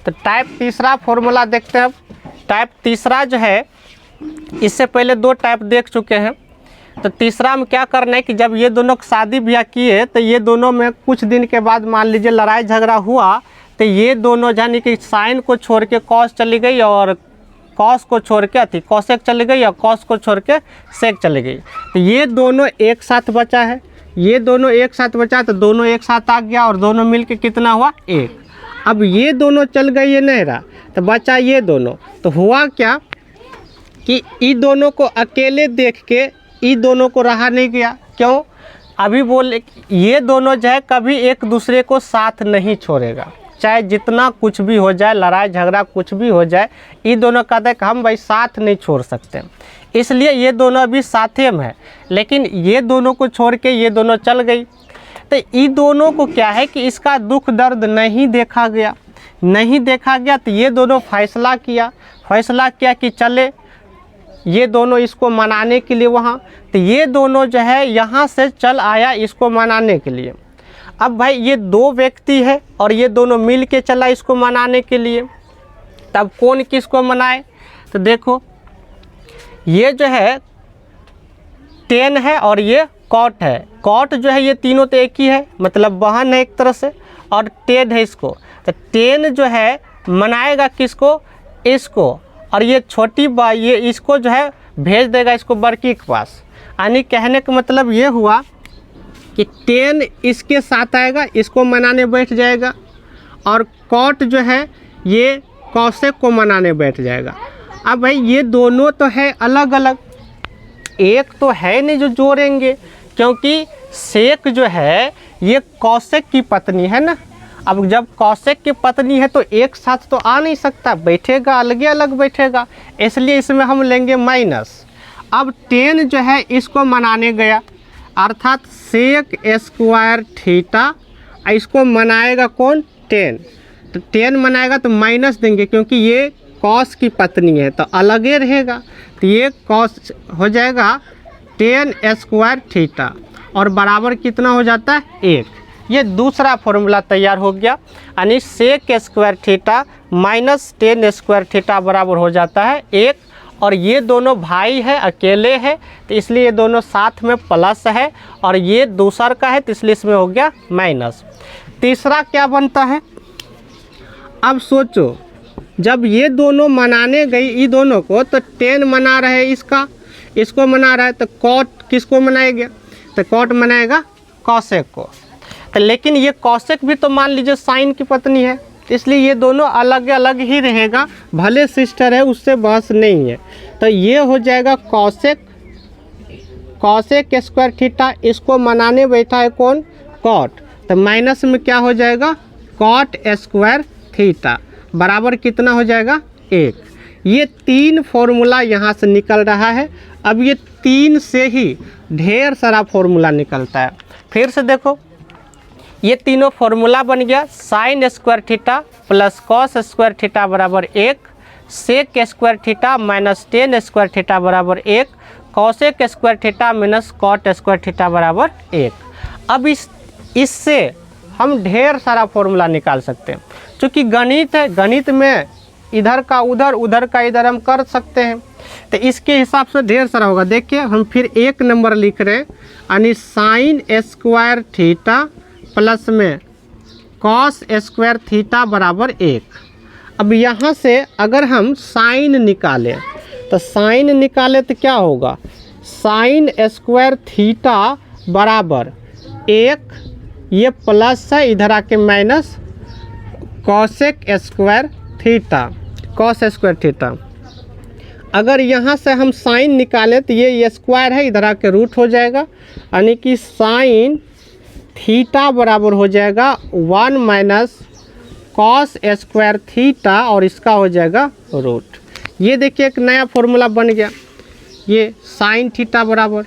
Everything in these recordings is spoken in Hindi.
तो टाइप तीसरा फॉर्मूला देखते हैं। अब टाइप तीसरा जो है, इससे पहले 2 टाइप देख चुके हैं। तो तीसरा में क्या करना है कि जब ये दोनों शादी ब्याह किए तो ये दोनों में कुछ दिन के बाद मान लीजिए लड़ाई झगड़ा हुआ, तो ये दोनों यानी कि साइन को छोड़ के कॉस चली गई और कॉस को छोड़ के कॉसेक चली गई और कॉस को छोड़ के सेक चली गई। तो ये दोनों एक साथ बचा है, ये दोनों एक साथ बचा, तो दोनों एक साथ आ गया और दोनों मिलके कितना हुआ 1। अब ये दोनों चल गई, ये नहीं रहा, तो बचा ये दोनों। तो हुआ क्या कि इन दोनों को अकेले देख के इन दोनों को रहा नहीं गया। क्यों? अभी बोले ये दोनों जो है कभी एक दूसरे को साथ नहीं छोड़ेगा, चाहे जितना कुछ भी हो जाए, लड़ाई झगड़ा कुछ भी हो जाए, ये दोनों कहते हैं कि हम भाई साथ नहीं छोड़ सकते, इसलिए ये दोनों अभी साथे में है। लेकिन ये दोनों को छोड़ के ये दोनों चल गई, तो इन दोनों को क्या है कि इसका दुख दर्द नहीं देखा गया, तो ये दोनों फैसला किया कि चले ये दोनों इसको मनाने के लिए वहाँ। तो ये दोनों जो है यहाँ से चल आया इसको मनाने के लिए। अब भाई ये 2 व्यक्ति है और ये दोनों मिल के चला इसको मनाने के लिए, तब कौन किसको मनाए? तो देखो ये जो है 10 है और ये कॉट है। कॉट जो है ये तीनों तो एक ही है, मतलब बहन है एक तरह से, और 10 है इसको। तो 10 जो है मनाएगा किसको? इसको, और ये छोटी ये इसको जो है भेज देगा इसको बड़की के पास। यानी कहने का मतलब ये हुआ कि 10 इसके साथ आएगा, इसको मनाने बैठ जाएगा, और कॉट जो है ये कौशिक को मनाने बैठ जाएगा। अब भाई ये दोनों तो है अलग अलग, एक तो है नहीं जो जोड़ेंगे, क्योंकि सेक जो है ये कौशिक की पत्नी है ना। अब जब कौशिक की पत्नी है तो एक साथ तो आ नहीं सकता, बैठेगा अलग अलग बैठेगा, इसलिए इसमें हम लेंगे माइनस। अब 10 जो है इसको मनाने गया, अर्थात सेक स्क्वायर थीटा, इसको मनाएगा कौन? 10। तो 10 मनाएगा तो माइनस देंगे, क्योंकि ये कॉस की पत्नी है तो अलग ही रहेगा, तो ये कॉस हो जाएगा 10 स्क्वायर थीटा, और बराबर कितना हो जाता है 1। ये दूसरा फॉर्मूला तैयार हो गया, यानी sec square theta minus 10 square theta बराबर हो जाता है 1। और ये दोनों भाई है, अकेले है, तो इसलिए ये दोनों साथ में प्लस है, और ये दूसरा का है तो इसलिए इसमें हो गया माइनस। तीसरा क्या बनता है? अब सोचो, जब ये दोनों मनाने गई ये दोनों को, तो 10 मना रहे इसको मना रहा है, तो कॉट किसको मनाएगा? तो कॉट मनाएगा कौशिक को। तो लेकिन ये कौशिक भी तो मान लीजिए साइन की पत्नी है, इसलिए ये दोनों अलग अलग ही रहेगा, भले सिस्टर है उससे बहस नहीं है। तो ये हो जाएगा कौशिक स्क्वायर थीटा, इसको मनाने बैठा है कौन? कॉट। तो माइनस में क्या हो जाएगा? कॉट स्क्वायर थीटा बराबर कितना हो जाएगा 1। ये 3 फॉर्मूला यहाँ से निकल रहा है। अब ये 3 से ही ढेर सारा फॉर्मूला निकलता है। फिर से देखो, ये तीनों फॉर्मूला बन गया, sine square theta plus cos square theta बराबर 1, sec square theta minus 10 square theta बराबर 1, cosec square theta minus cot square theta बराबर 1। अब इससे हम ढेर सारा फॉर्मूला निकाल सकते हैं। चूँकि गणित है, गणित में इधर का उधर, उधर का इधर हम कर सकते हैं, तो इसके हिसाब से ढेर सारा होगा। देखिए हम फिर 1 नंबर लिख रहे हैं, यानी साइन स्क्वायर थीटा प्लस में कॉस स्क्वायर थीटा बराबर 1। अब यहाँ से अगर हम साइन निकालें तो तो क्या होगा? साइन स्क्वायर थीटा बराबर 1, ये प्लस है इधर आके minus cosec square theta, cos square theta. अगर यहाँ से हम साइन निकालें तो ये स्क्वायर है, इधर आके रूट हो जाएगा, यानी कि साइन थीटा बराबर हो जाएगा 1 माइनस कॉस स्क्वायर थीटा, और इसका हो जाएगा रूट। ये देखिए एक नया फॉर्मूला बन गया, ये साइन थीटा बराबर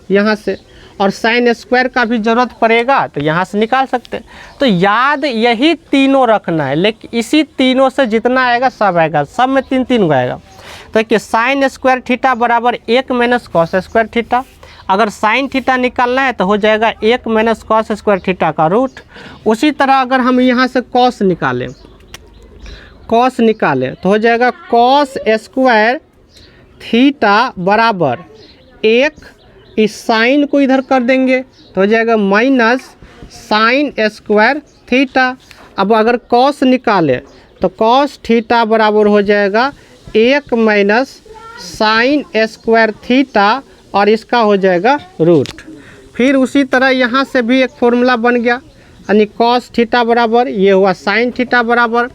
यहाँ से, और साइन स्क्वायर का भी ज़रूरत पड़ेगा तो यहाँ से निकाल सकते हैं। तो याद यही तीनों रखना है, लेकिन इसी तीनों से जितना आएगा सब आएगा, सब में 3 गो आएगा। तो देखिए साइन स्क्वायर थीटा बराबर 1 माइनस कॉस स्क्वायर थीटा। अगर साइन थीटा निकालना है तो हो जाएगा 1 माइनस कॉस स्क्वायर थीटा का रूट। उसी तरह अगर हम यहाँ से कॉस निकालें, कॉस निकालें तो हो जाएगा कॉस स्क्वायर थीटा बराबर 1, इस साइन को इधर कर देंगे तो हो जाएगा माइनस साइन स्क्वायर थीटा। अब अगर कॉस निकालें तो कॉस थीटा बराबर हो जाएगा 1 माइनस साइन स्क्वायर थीटा और इसका हो जाएगा रूट। फिर उसी तरह यहाँ से भी एक फॉर्मूला बन गया, यानी कॉस थीटा बराबर ये हुआ साइन थीटा बराबर।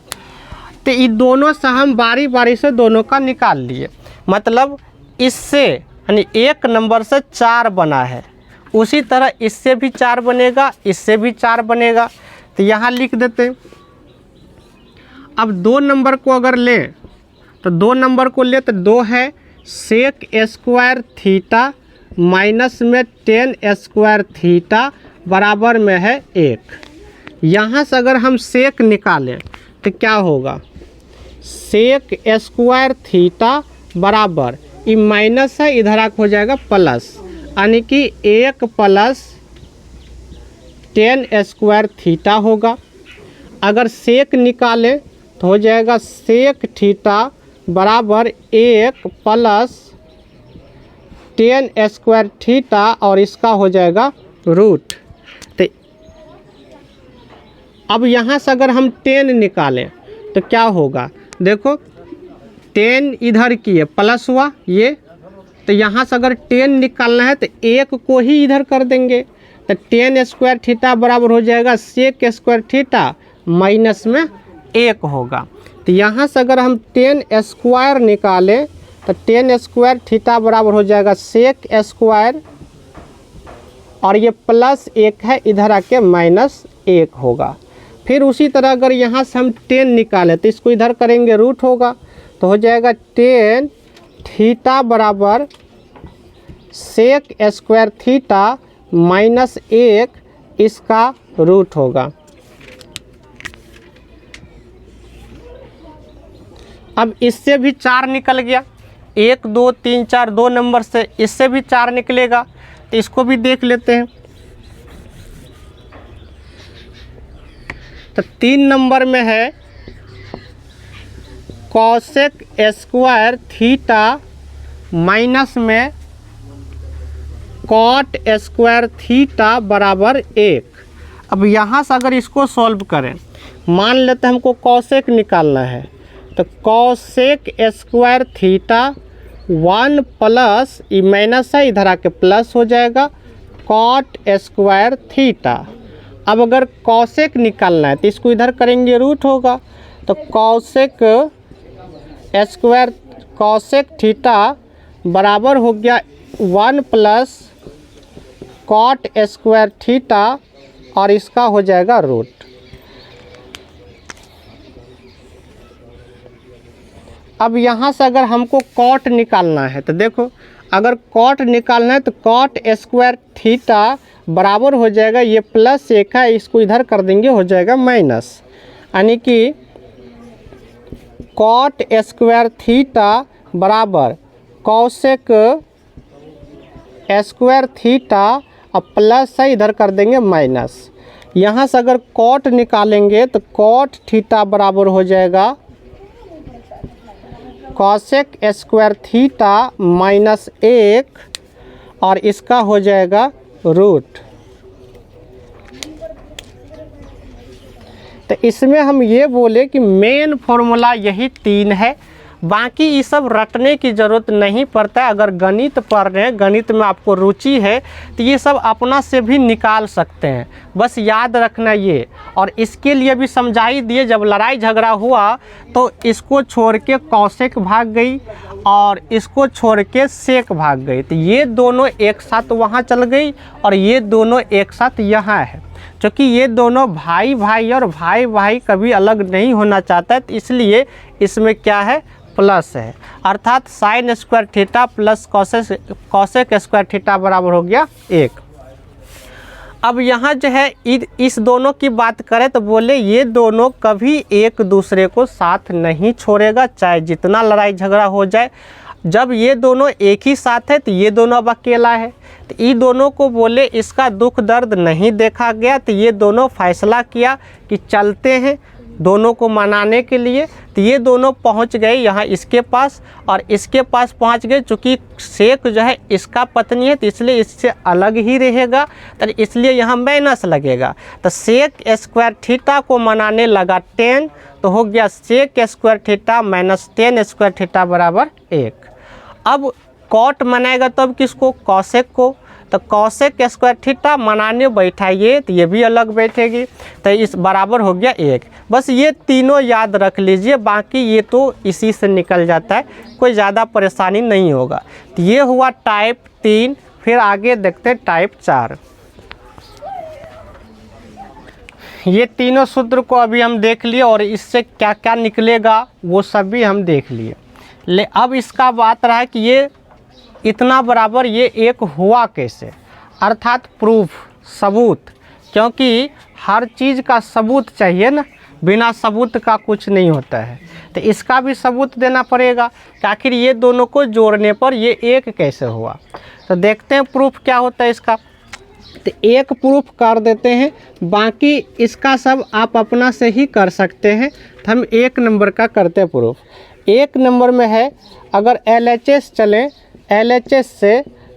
तो इन दोनों से हम बारी बारी से दोनों का निकाल लिए, मतलब इससे यानी 1 नंबर से 4 बना है, उसी तरह इससे भी 4 बनेगा, इससे भी 4 बनेगा। तो यहाँ लिख देते हैं। अब 2 नंबर को अगर लें तो 2 नंबर को ले तो 2 है सेक स्क्वायर थीटा माइनस में टेन स्क्वायर थीटा बराबर में है 1। यहाँ से अगर हम सेक निकालें तो क्या होगा, सेक स्क्वायर थीटा बराबर ये माइनस है इधर आके हो जाएगा प्लस, यानी कि 1 प्लस टेन स्क्वायर थीटा होगा। अगर सेक निकालें तो हो जाएगा सेक थीटा बराबर 1 प्लस टेन स्क्वायर थीटा और इसका हो जाएगा रूट। तो अब यहाँ से अगर हम 10 निकालें तो क्या होगा, देखो 10 इधर की है प्लस हुआ ये, तो यहाँ से अगर 10 निकालना है तो 1 को ही इधर कर देंगे, तो टेन स्क्वायर थीटा बराबर हो जाएगा सेक स्क्वायर थीटा माइनस में 1 होगा। तो यहाँ से अगर हम 10 स्क्वायर निकालें तो 10 स्क्वायर थीटा बराबर हो जाएगा सेक स्क्वायर और ये प्लस 1 है इधर आके माइनस 1 होगा। फिर उसी तरह अगर यहाँ से हम 10 निकालें तो इसको इधर करेंगे रूट होगा, तो हो जाएगा 10 थीटा बराबर सेक स्क्वायर थीटा माइनस 1 इसका रूट होगा। अब इससे भी 4 निकल गया, 1 2 3 4 2 नंबर से इससे भी 4 निकलेगा, तो इसको भी देख लेते हैं। तो 3 नंबर में है कॉसेक स्क्वायर थीटा माइनस में कॉट स्क्वायर थीटा बराबर 1। अब यहाँ से अगर इसको सॉल्व करें, मान लेते हैं हमको कॉसेक निकालना है, तो कॉसेक स्क्वायर थीटा 1 प्लस ये माइनस है इधर आके प्लस हो जाएगा कॉट स्क्वायर थीटा। अब अगर कॉसेक निकालना है तो इसको इधर करेंगे रूट होगा, तो कॉसेक स्क्वायर कॉसेक थीटा बराबर हो गया 1 प्लस कॉट स्क्वायर थीटा और इसका हो जाएगा रूट। अब यहाँ से अगर हमको कॉट निकालना है तो देखो, अगर कॉट निकालना है तो कॉट स्क्वायर थीटा बराबर हो जाएगा ये प्लस 1 है, इसको इधर कर देंगे हो जाएगा माइनस, यानी कि कॉट स्क्वायर थीटा बराबर कॉसेक स्क्वायर थीटा और प्लस है इधर कर देंगे माइनस। यहाँ से अगर कॉट निकालेंगे तो कॉट थीटा बराबर हो जाएगा कॉसेक स्क्वायर थीटा माइनस 1 और इसका हो जाएगा रूट। तो इसमें हम ये बोले कि मेन फॉर्मूला यही 3 है, बाकी ये सब रटने की ज़रूरत नहीं पड़ता है। अगर गणित पढ़ रहे हैं, गणित में आपको रुचि है तो ये सब अपना से भी निकाल सकते हैं, बस याद रखना ये। और इसके लिए भी समझा ही दिए, जब लड़ाई झगड़ा हुआ तो इसको छोड़ के कॉसेक भाग गई और इसको छोड़ के सेक भाग गई, तो ये दोनों एक साथ वहाँ चल गई और ये दोनों एक साथ यहाँ है। क्योंकि ये दोनों भाई भाई और भाई भाई कभी अलग नहीं होना चाहता है, तो इसलिए इसमें क्या है प्लस है, अर्थात sign square theta plus cosec square theta बराबर हो गया 1। अब यहाँ जो है इस दोनों की बात करें तो बोले ये दोनों कभी एक दूसरे को साथ नहीं छोड़ेगा, चाहे जितना लड़ाई झगड़ा हो जाए। जब ये दोनों एक ही साथ है तो ये दोनों अब अकेला है, तो ये दोनों को बोले इसका दुख दर्द नहीं देखा गया, तो ये दोनों फैसला किया कि चलते हैं दोनों को मनाने के लिए। तो ये दोनों पहुंच गए यहाँ इसके पास और इसके पास पहुंच गए। चूँकि सेक जो है इसका पत्नी है तो इसलिए इससे अलग ही रहेगा, तो इसलिए यहाँ माइनस लगेगा। तो सेक स्क्वायर थीटा को मनाने लगा 10, तो हो गया sec square theta minus 10 square theta बराबर 1। अब कॉट मनाएगा तब किसको, कॉसेक को। तो कॉसेक स्क्वायर थीटा मनाने बैठाइए तो ये भी अलग बैठेगी, तो इस बराबर हो गया 1। बस ये तीनों याद रख लीजिए, बाकी ये तो इसी से निकल जाता है, कोई ज़्यादा परेशानी नहीं होगा। तो ये हुआ टाइप 3। फिर आगे देखते हैं टाइप 4। ये तीनों सूत्र को अभी हम देख लिए और इससे क्या क्या निकलेगा वो सब भी हम देख लिए। अब इसका बात रहा कि ये इतना बराबर ये 1 हुआ कैसे, अर्थात प्रूफ, सबूत, क्योंकि हर चीज़ का सबूत चाहिए ना, बिना सबूत का कुछ नहीं होता है। तो इसका भी सबूत देना पड़ेगा कि आखिर ये दोनों को जोड़ने पर ये 1 कैसे हुआ। तो देखते हैं प्रूफ क्या होता है इसका। तो एक प्रूफ कर देते हैं, बाकी इसका सब आप अपना से ही कर सकते हैं। तो हम 1 नंबर का करते हैं प्रूफ। 1 नंबर में है, अगर LHS चलें,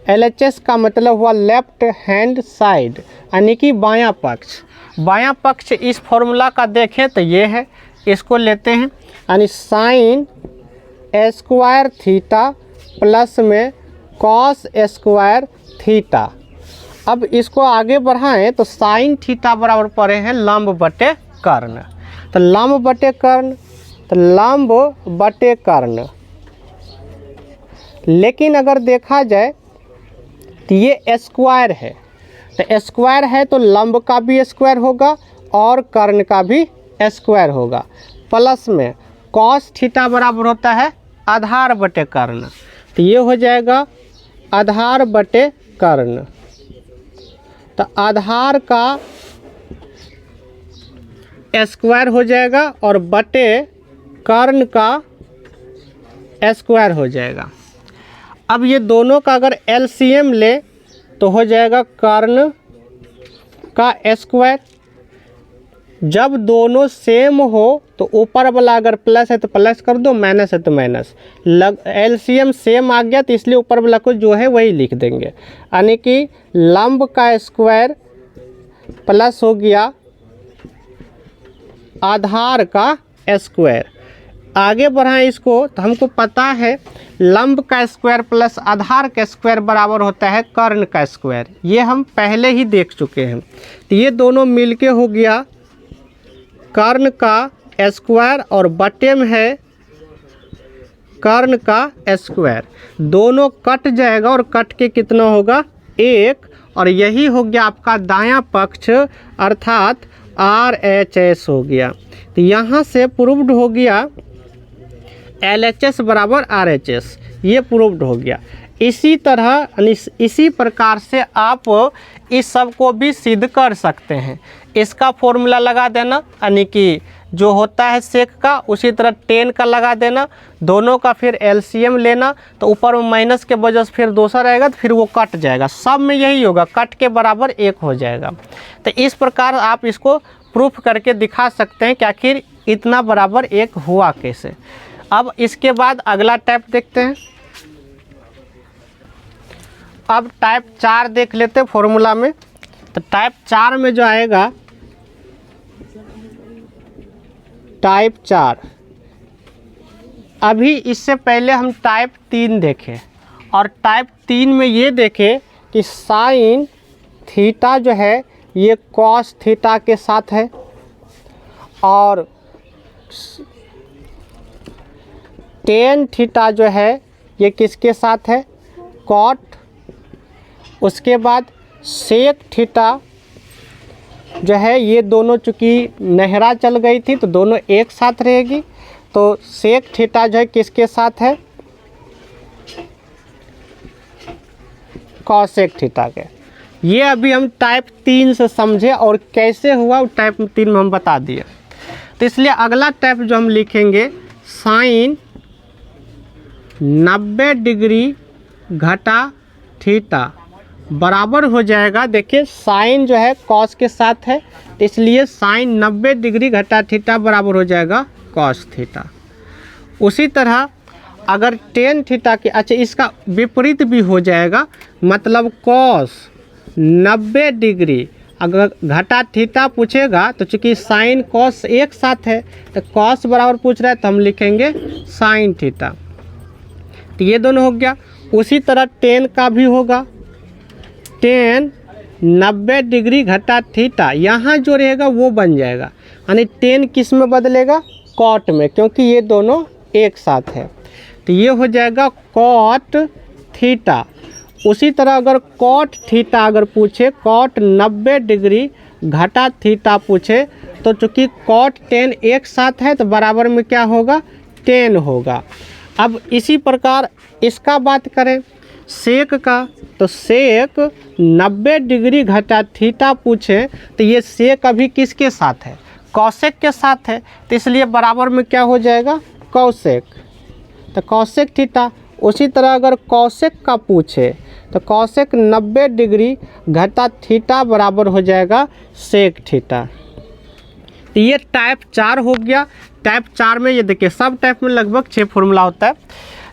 LHS का मतलब हुआ लेफ्ट हैंड साइड, यानी कि बायां पक्ष। बायां पक्ष इस फॉर्मूला का देखें तो ये है, इसको लेते हैं, यानी साइन स्क्वायर थीटा प्लस में कॉस स्क्वायर थीटा। अब इसको आगे बढ़ाएं तो साइन थीटा बराबर पड़े हैं लंब बटे कर्ण। तो लंब बटे कर्ण, तो लंब बटे कर्ण। लेकिन अगर देखा जाए तो ये स्क्वायर है, तो स्क्वायर है तो लंब का भी स्क्वायर होगा और कर्ण का भी स्क्वायर होगा। प्लस में कॉस थीटा बराबर होता है आधार बटे कर्ण, तो ये हो जाएगा आधार बटे कर्ण। तो आधार का स्क्वायर हो जाएगा और बटे कर्ण का स्क्वायर हो जाएगा। अब ये दोनों का अगर LCM ले तो हो जाएगा कर्ण का स्क्वायर। जब दोनों सेम हो तो ऊपर वाला अगर प्लस है तो प्लस कर दो, माइनस है तो माइनस। LCM सेम आ गया तो इसलिए ऊपर वाला को जो है वही लिख देंगे, यानी कि लंब का स्क्वायर प्लस हो गया आधार का स्क्वायर। आगे बढ़ाएं इसको तो हमको पता है लंब का स्क्वायर प्लस आधार का स्क्वायर बराबर होता है कर्ण का स्क्वायर, ये हम पहले ही देख चुके हैं। तो ये दोनों मिलके हो गया कर्ण का स्क्वायर और बटे में है कर्ण का स्क्वायर। दोनों कट जाएगा और कट के कितना होगा 1, और यही हो गया आपका दायां पक्ष अर्थात RHS हो गया। तो यहाँ से प्रूव्ड हो गया LHS बराबर RHS, ये प्रूव्ड हो गया। इसी तरह इसी प्रकार से आप इस सब को भी सिद्ध कर सकते हैं। इसका फॉर्मूला लगा देना, यानी कि जो होता है सेक का उसी तरह 10 का लगा देना, दोनों का फिर LCM लेना, तो ऊपर में माइनस के वजह से फिर दूसरा रहेगा तो फिर वो कट जाएगा, सब में यही होगा, कट के बराबर 1 हो जाएगा। तो इस प्रकार आप इसको प्रूफ करके दिखा सकते हैं कि आखिर इतना बराबर 1 हुआ कैसे। अब इसके बाद अगला टाइप देखते हैं। अब टाइप 4 देख लेते हैं फॉर्मूला में। तो टाइप 4 में जो आएगा टाइप 4, अभी इससे पहले हम टाइप 3 देखें और टाइप 3 में ये देखें कि साइन थीटा जो है ये कॉस थीटा के साथ है और टेन थीटा जो है ये किसके साथ है, कॉट। उसके बाद सेक थीटा जो है ये दोनों चूँकि नहरा चल गई थी तो दोनों एक साथ रहेगी, तो सेक थीटा जो है किसके साथ है, कॉसेक थीटा के। ये अभी हम टाइप 3 से समझे और कैसे हुआ टाइप 3 में हम बता दिए। तो इसलिए अगला टाइप जो हम लिखेंगे साइन 90 डिग्री घटा थीटा बराबर हो जाएगा, देखिए साइन जो है कॉस के साथ है, तो इसलिए साइन 90 डिग्री घटा थीटा बराबर हो जाएगा कॉस थीटा। उसी तरह अगर टेन थीटा के, अच्छा इसका विपरीत भी हो जाएगा, मतलब कॉस 90 डिग्री, अगर घटा थीटा पूछेगा तो चूँकि साइन कॉस एक साथ है तो कॉस बराबर पूछ रहा है तो हम लिखेंगे साइन थीटा। तो ये दोनों हो गया। उसी तरह टेन का भी होगा, टेन 90 डिग्री घटा थीटा, यहाँ जो रहेगा वो बन जाएगा, यानी टेन किस में बदलेगा, कॉट में, क्योंकि ये दोनों एक साथ है, तो ये हो जाएगा कॉट थीटा। उसी तरह अगर कॉट थीटा अगर पूछे, कॉट 90 डिग्री घटा थीटा पूछे, तो चूँकि कॉट टेन एक साथ है तो बराबर में क्या होगा, टेन होगा। अब इसी प्रकार इसका बात करें सेक का, तो सेक 90 डिग्री घटा थीटा पूछे तो ये सेक अभी किसके साथ है, कौसेक के साथ है, तो इसलिए बराबर में क्या हो जाएगा, कौसेक, तो कौसेक थीटा। उसी तरह अगर कौसेक का पूछे तो कौसेक 90 डिग्री घटा थीटा बराबर हो जाएगा सेक थीटा। तो ये टाइप 4 हो गया। टाइप 4 में ये देखिए, सब टाइप में लगभग 6 फॉर्मूला होता है,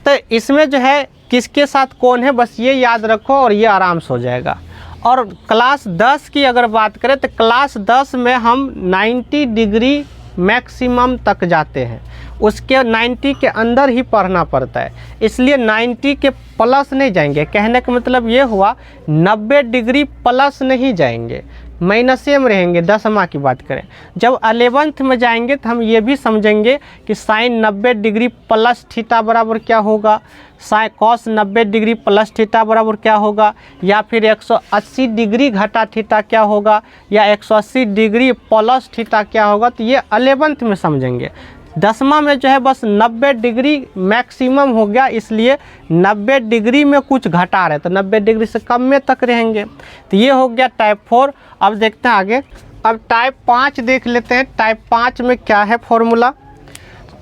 तो इसमें जो है किसके साथ कौन है बस ये याद रखो और ये आराम से हो जाएगा। और क्लास 10 की अगर बात करें तो क्लास 10 में हम 90 डिग्री मैक्सिमम तक जाते हैं, उसके 90 के अंदर ही पढ़ना पड़ता है, इसलिए 90 के प्लस नहीं जाएंगे। कहने का मतलब ये हुआ 90 डिग्री प्लस नहीं जाएंगे, माइनसे में रहेंगे। 10वां की बात करें, जब 11th में जाएंगे तो हम ये भी समझेंगे कि साइन 90 डिग्री प्लस थीटा बराबर क्या होगा, sine cos 90 degree plus theta बराबर क्या होगा, या फिर 180 डिग्री घटा थीटा क्या होगा, या 180 डिग्री प्लस थीटा क्या होगा, तो ये 11th में समझेंगे। 10वां में जो है बस 90 डिग्री मैक्सिमम हो गया, इसलिए 90 डिग्री में कुछ घटा रहे तो 90 डिग्री से कम में तक रहेंगे। तो ये हो गया टाइप 4। अब देखते हैं आगे, अब टाइप 5 देख लेते हैं। टाइप 5 में क्या है फॉर्मूला,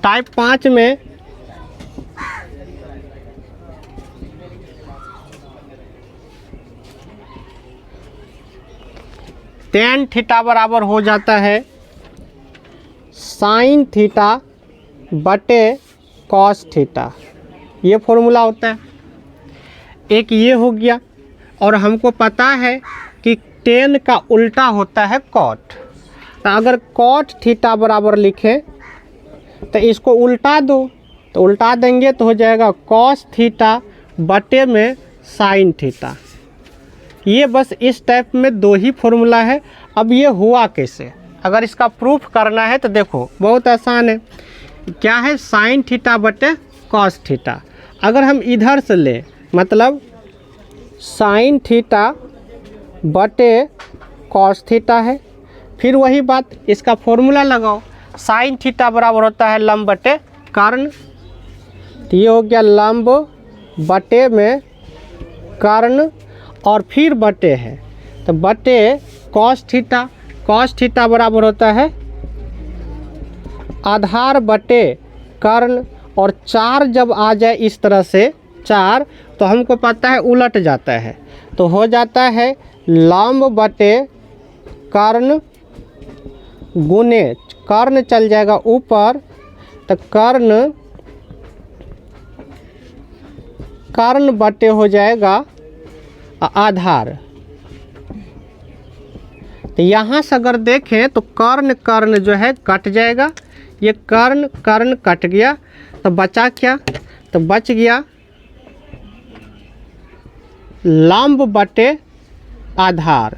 टाइप 5 में टेन थीटा बराबर हो जाता है साइन थीटा बटे कॉस थीटा, ये फॉर्मूला होता है। एक ये हो गया, और हमको पता है कि टेन का उल्टा होता है कॉट, तो अगर कॉट थीटा बराबर लिखें तो इसको उल्टा दो, तो उल्टा देंगे तो हो जाएगा कॉस थीटा बटे में साइन थीटा। ये बस इस टाइप में 2 ही फॉर्मूला है। अब ये हुआ कैसे, अगर इसका प्रूफ करना है तो देखो बहुत आसान है। क्या है, साइन थीटा बटे कॉस थीटा। अगर हम इधर से लें, मतलब साइन थीटा बटे कॉस थीटा है, फिर वही बात इसका फॉर्मूला लगाओ, साइन थीटा बराबर होता है लंब बटे कर्ण, तो ये हो गया लंब बटे में कर्ण, और फिर बटे है तो बटे कॉस थीटा, कॉस थीटा बराबर होता है आधार बटे कर्ण, और 4 जब आ जाए इस तरह से 4 तो हमको पता है उलट जाता है, तो हो जाता है लंब बटे कर्ण गुने कर्ण चल जाएगा ऊपर, तो कर्ण बटे हो जाएगा आधार। तो यहाँ से अगर देखें तो कर्ण जो है कट जाएगा, ये कर्ण कट गया, तो बचा क्या, तो बच गया लंब बटे आधार।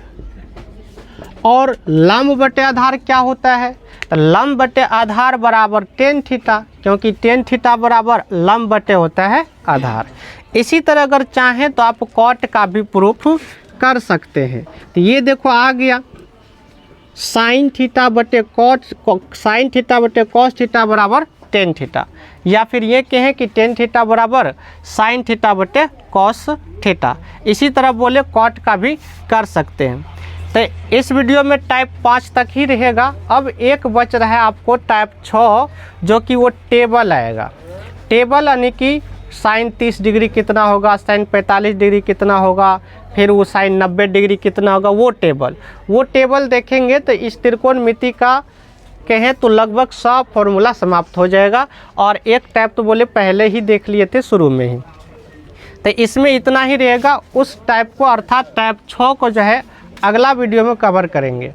और लंब बटे आधार क्या होता है, तो लंब बटे आधार बराबर टेन थीटा, क्योंकि टेन थीटा बराबर लंब बटे होता है आधार। इसी तरह अगर चाहें तो आप कॉट का भी प्रूफ कर सकते हैं। तो ये देखो आ गया साइन थीटा बटे साइन थीटा बटे कॉस थीटा बराबर टेन थीटा, या फिर ये कहें कि टेन थीटा बराबर साइन थीटा बटे कॉस थीटा। इसी तरह बोले कॉट का भी कर सकते हैं। तो इस वीडियो में टाइप 5 तक ही रहेगा। अब एक बच रहा है आपको टाइप 6, जो कि वो टेबल आएगा। टेबल यानी कि साइन 30 डिग्री कितना होगा, साइन 45 डिग्री कितना होगा, फिर वो साइन 90 डिग्री कितना होगा, वो टेबल देखेंगे तो इस त्रिकोणमिति का कहें तो लगभग 100 फॉर्मूला समाप्त हो जाएगा। और एक टाइप तो बोले पहले ही देख लिए थे शुरू में ही, तो इसमें इतना ही रहेगा। उस टाइप को अर्थात टाइप 6 को जो है अगला वीडियो में कवर करेंगे।